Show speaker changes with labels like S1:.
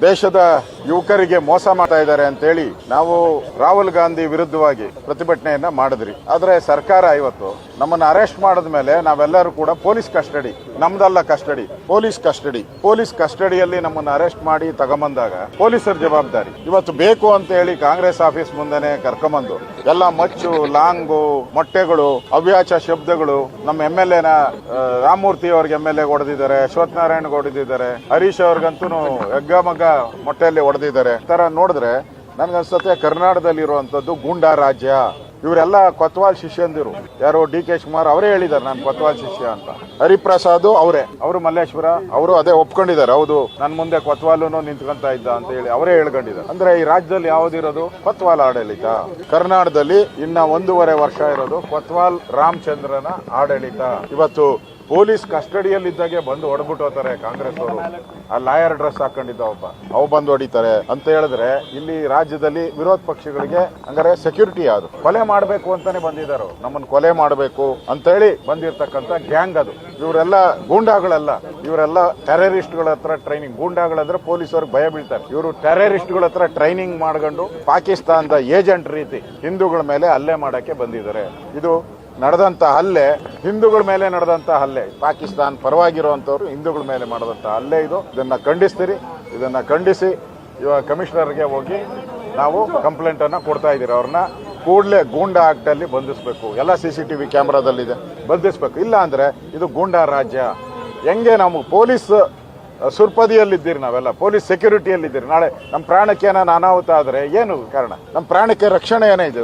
S1: ದೇಶದ ಯುವಕರಿಗೆ ಮೋಸ ಮಾಡ್ತಾ ಇದ್ದಾರೆ ಅಂತೇಳಿ ನಾವು ರಾಹುಲ್ ಗಾಂಧಿ ವಿರುದ್ಧವಾಗಿ ಪ್ರತಿಭಟನೆಯನ್ನ ಮಾಡಿದ್ರಿ. ಆದ್ರೆ ಸರ್ಕಾರ ಇವತ್ತು ನಮ್ಮನ್ನ ಅರೆಸ್ಟ್ ಮಾಡಿದ ಮೇಲೆ ನಾವೆಲ್ಲರೂ ಕೂಡ ಪೊಲೀಸ್ ಕಸ್ಟಡಿ, ನಮ್ದಲ್ಲ ಕಸ್ಟಡಿ, ಪೊಲೀಸ್ ಕಸ್ಟಡಿಯಲ್ಲಿ ನಮ್ಮನ್ನ ಅರೆಸ್ಟ್ ಮಾಡಿ ತಗೊಂಬಂದಾಗ ಪೊಲೀಸರ ಜವಾಬ್ದಾರಿ. ಇವತ್ತು ಬೇಕು ಅಂತ ಹೇಳಿ ಕಾಂಗ್ರೆಸ್ ಆಫೀಸ್ ಮುಂದೆನೆ ಕರ್ಕೊಂಬಂದು ಎಲ್ಲ ಮಚ್ಚು, ಲಾಂಗು, ಮೊಟ್ಟೆಗಳು, ಅವ್ಯಾಚ ಶಬ್ದಗಳು, ನಮ್ಮ MLA ರಾಮಮೂರ್ತಿ ಅವ್ರಿಗೆ MLA ಹೊಡೆದಿದ್ದಾರೆ, ಅಶ್ವಥ್ ನಾರಾಯಣ್ ಹೊಡೆದಿದ್ದಾರೆ, ಹರೀಶ್ ಅವ್ರಿಗಂತೂ ಎಗ್ಗಮಗ್ಗ ಮೊಟ್ಟೆಯಲ್ಲಿ ಹೊಡೆದಿದ್ದಾರೆ. ತರ ನೋಡಿದ್ರೆ ನನ್ಗನ್ಸುತ್ತೆ ಕರ್ನಾಟಕದಲ್ಲಿರುವಂತದ್ದು ಗೂಂಡಾ ರಾಜ್ಯ. ಇವರೆಲ್ಲ ಕೊತ್ವಾಲ್ ಶಿಷ್ಯಂದಿರು. ಯಾರು DK ಶಿವಕುಮಾರ್ ಅವರೇ ಹೇಳಿದ್ದಾರೆ ನಾನು ಕೊತ್ವಾಲ್ ಶಿಷ್ಯ ಅಂತ. ಹರಿಪ್ರಸಾದ್ ಅವರು ಮಲ್ಲೇಶ್ವರ ಅವರು ಅದೇ ಒಪ್ಕೊಂಡಿದ್ದಾರೆ. ಹೌದು, ನನ್ನ ಮುಂದೆ ಕೊತ್ವಾಲೂ ನಿಂತ್ಕೊಂತ ಇದ್ದ ಅಂತ ಹೇಳಿ ಅವರೇ ಹೇಳ್ಕೊಂಡಿದ್ದಾರೆ. ಅಂದ್ರೆ ಈ ರಾಜ್ಯದಲ್ಲಿ ಯಾವ್ದಿರೋದು ಕೊತ್ವಾಲ್ ಆಡಳಿತ. ಕರ್ನಾಟಕದಲ್ಲಿ ಇನ್ನ 1.5 ವರ್ಷ ಇರೋದು ಕೊತ್ವಾಲ್ ರಾಮಚಂದ್ರನ ಆಡಳಿತ. ಇವತ್ತು ಪೊಲೀಸ್ ಕಸ್ಟಡಿಯಲ್ಲಿದ್ದಾಗೆ ಬಂದು ಹೊಡೆದ್ಬಿಟ್ಟು ಹೋಗ್ತಾರೆ ಕಾಂಗ್ರೆಸ್ ಅವರು. ಆ ಲಾಯರ್ ಡ್ರೆಸ್ ಹಾಕೊಂಡಿದ್ದ ಅವು ಬಂದು ಹೊಡಿತಾರೆ ಅಂತ ಹೇಳಿದ್ರೆ ಇಲ್ಲಿ ರಾಜ್ಯದಲ್ಲಿ ವಿರೋಧ ಪಕ್ಷಗಳಿಗೆ ಹಂಗಾರೆ ಸೆಕ್ಯೂರಿಟಿ ಯಾವುದು? ಕೊಲೆ ಮಾಡಬೇಕು ಅಂತಾನೆ ಬಂದಿದ್ದಾರೆ. ನಮ್ಮನ್ನು ಕೊಲೆ ಮಾಡಬೇಕು ಅಂತ ಹೇಳಿ ಬಂದಿರತಕ್ಕಂತ ಗ್ಯಾಂಗ್ ಅದು. ಇವರೆಲ್ಲ ಗೂಂಡಾಗಳಲ್ಲ, ಇವರೆಲ್ಲ ಟೆರರಿಸ್ಟ್ಗಳ ಹತ್ರ ಟ್ರೈನಿಂಗ್. ಗೂಂಡಾಗಳಂದ್ರೆ ಪೊಲೀಸರಿಗೆ ಭಯ ಬೀಳ್ತಾರೆ. ಇವರು ಟೆರರಿಸ್ಟ್ಗಳ ಹತ್ರ ಟ್ರೈನಿಂಗ್ ಮಾಡ್ಕೊಂಡು ಪಾಕಿಸ್ತಾನದ ಏಜೆಂಟ್ ರೀತಿ ಹಿಂದೂಗಳ ಮೇಲೆ ಹಲ್ಲೆ ಮಾಡಕ್ಕೆ ಬಂದಿದ್ದಾರೆ. ಇದು ನಡೆದಂತ ಹಲ್ಲೆ ಹಿಂದೂಗಳ ಮೇಲೆ ನಡೆದಂತ ಹಲ್ಲೆ. ಪಾಕಿಸ್ತಾನ ಪರವಾಗಿರುವಂತವ್ರು ಹಿಂದೂಗಳ ಮೇಲೆ ಮಾಡಿದಂತ ಹಲ್ಲೆ ಇದು. ಇದನ್ನ ಖಂಡಿಸ್ತೀರಿ. ಇದನ್ನ ಖಂಡಿಸಿ ಇವಾಗ ಕಮಿಷನರ್ಗೆ ಹೋಗಿ ನಾವು ಕಂಪ್ಲೇಂಟ್ ಅನ್ನ ಕೊಡ್ತಾ ಇದ್ದೀರಿ. ಅವ್ರನ್ನ ಕೂಡಲೇ ಗೂಂಡಾ ಆಕ್ಟ್ ಅಲ್ಲಿ ಬಂಧಿಸಬೇಕು. ಎಲ್ಲ CCTV ಕ್ಯಾಮ್ರಾದಲ್ಲಿದೆ, ಬಂಧಿಸಬೇಕು. ಇಲ್ಲ ಅಂದ್ರೆ ಇದು ಗೂಂಡಾ ರಾಜ್ಯ. ಹೆಂಗೆ ನಾವು ಪೊಲೀಸ್ ಸುರ್ಪದಿಯಲ್ಲಿದ್ದೀರಿ, ನಾವೆಲ್ಲ ಪೊಲೀಸ್ ಸೆಕ್ಯೂರಿಟಿಯಲ್ಲಿದ್ದೀರಿ. ನಾಳೆ ನಮ್ಮ ಪ್ರಾಣಕ್ಕೆ ಏನಾನ ಅನಾಹುತ ಆದ್ರೆ ಏನು ಕಾರಣ? ನಮ್ಮ ಪ್ರಾಣಕ್ಕೆ ರಕ್ಷಣೆ ಏನೇ ಇದೆ.